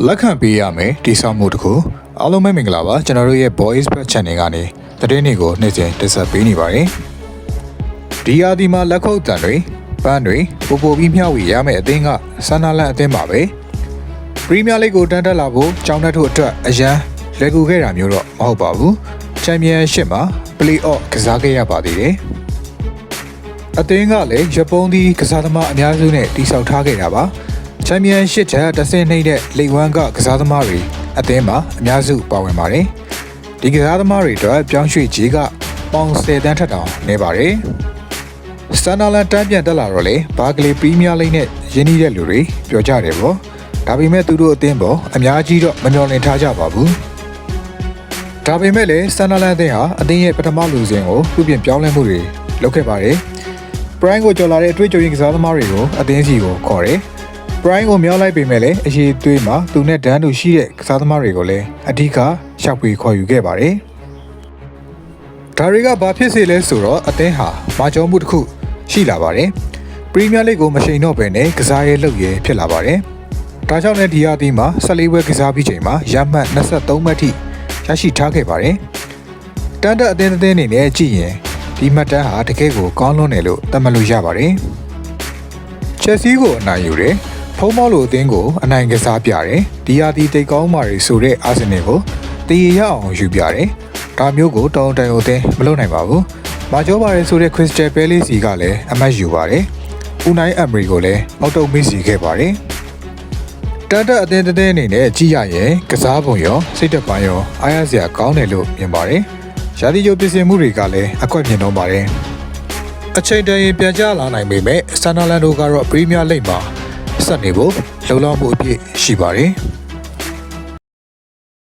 လက်ခံပေးရမယ်တိဆောက်မှုတစ်ခုအားလုံးပဲမင်္ဂလာပါကျွန်တော်တို့ရဲ့ Boys Best Channel ကနေသတင်းတွေကိုနေ့စဉ်တင်ဆက်ပေးနေပါတယ်ဒီအားဒီမှာလက်ခုပ်တန်တွေပန်းတွေပိုပြီးမျှဝေရမယ်အသင်းကဆန္ဒလန်အသင်းပါပဲပရီးမီးယားလိဂ်ကိုတန်းတက်လာဖို့ကြောင်းတက်ထုတ်အတွက်အရန်လွယ်ကူခဲ့တာမျိုးတော့မဟုတ်ပါဘူးချန်ပီယံရှစ်မှာ Play-off ကစားခဲ့ရပါသေးတယ်အသင်းကလည်းရပုံဒီကစားသမားအများစုနဲ့တိစောက်ထားခဲ့တာပါချန်ပီယံရှစ်ချက်တဆင့်နှိမ့်တဲ့လိဂ်1ကကစားသမားတွေအသင်းမှာအများစုပါဝင်ပါတယ်ဒီကစားသမားတွေအတွက်ပြောင်းရွှေ့ကြီးကပေါင်10တန်းထက်တောင်နေပါတယ်စတန်ဒါလန်တန်းပြန်တက်လာတော့လေဘာကလေးပရီးမီးယားလိဂ်နဲ့ရင်းနှီးတဲ့လူတွေပြောကြတယ်ပေါ့ဒါပေမဲ့သူတို့အသင်းပေါ်အများကြီးတော့မမျှော်လင့်ထားကြပါဘူးဒါပေမဲ့လည်းစတန်ဒါလန်အသင်းဟာအသင်းရဲ့ပထမလူစဉ်ကိုပြုပြင်ပြောင်းလဲမှုတွေလုပ်ခဲ့ပါတယ်ပရိုင်းကိုကြော်လာတဲ့အတွေ့အကြုံရင်ကစားသမားတွေကိုအသင်းစီကိုခေါ်တယ်ပရိုင်းကိုမြောက်လိုက်ပေမဲ့လည်းအရေးသွေးမှာသူနဲ့ဒန်းတူရှိတဲ့ကစားသမားတွေကိုလည်းအဓိကရှောက်ပွေခေါ်ယူခဲ့ပါတယ်ဒါတွေကဘာဖြစ်စေလဲဆိုတော့အသင်းဟာမာကျော်မှုတစ်ခုရှိလာပါတယ်ပရီးမီးယားလိဂ်ကိုမရှိန်တော့ဘဲနဲ့ကစားရဲလုပ်ရဲဖြစ်လာပါတယ်ဒါကြောင့်လည်းဒီအသီးမှာ14ပွဲကစားပြီးချိန်မှာရမှတ်23မှတ်ထိရရှိထားခဲ့ပါတယ်တန်တဲ့အသင်းအနေနဲ့ကြည့်ရင်ဒီမှတ်တမ်းဟာတကယ်ကိုကောင်းလွန်းတယ်လို့သတ်မှတ်လို့ရပါတယ်ချက်စီကိုအနိုင်ယူတယ်ဖုံးမောက်လိုအသင်းကိုအနိုင်ကစားပြတယ်ဒီအသီးတိတ်ကောင်းမာတွေဆိုတဲ့အာဆင်နယ်ကိုတည်ရအောင်ယူပြတယ်ဒါမျိုးကိုတောင်းတန်အသင်းမလုပ်နိုင်ပါဘူးမာကျော်ပါတယ်ဆိုတဲ့ Crystal Palace ကလည်းအမှတ်ယူပါတယ်ဦးနိုင်အမရီကိုလည်းအောက်တုံးမိစီခဲ့ပါတယ်တန်တဲ့အသင်းအနေနဲ့ကြည့်ရရင်ကစားပုံရောစိတ်သက်ပိုင်းရောအားရစရာကောင်းတယ်လို့မြင်ပါတယ်ရာသီကျိုးပြင်ဆင်မှုတွေကလည်းအကွက်မြင်တော့ပါတယ်အချိန်တန်ရင်ပြန်ကျလာနိုင်ပေမဲ့စတန်ဒါလန်တို့ကတော့ပရီးမီးယားလိဂ်မှာဆက်နေဖို့လုံလောက်မှုအပြည့်ရှိပါတယ်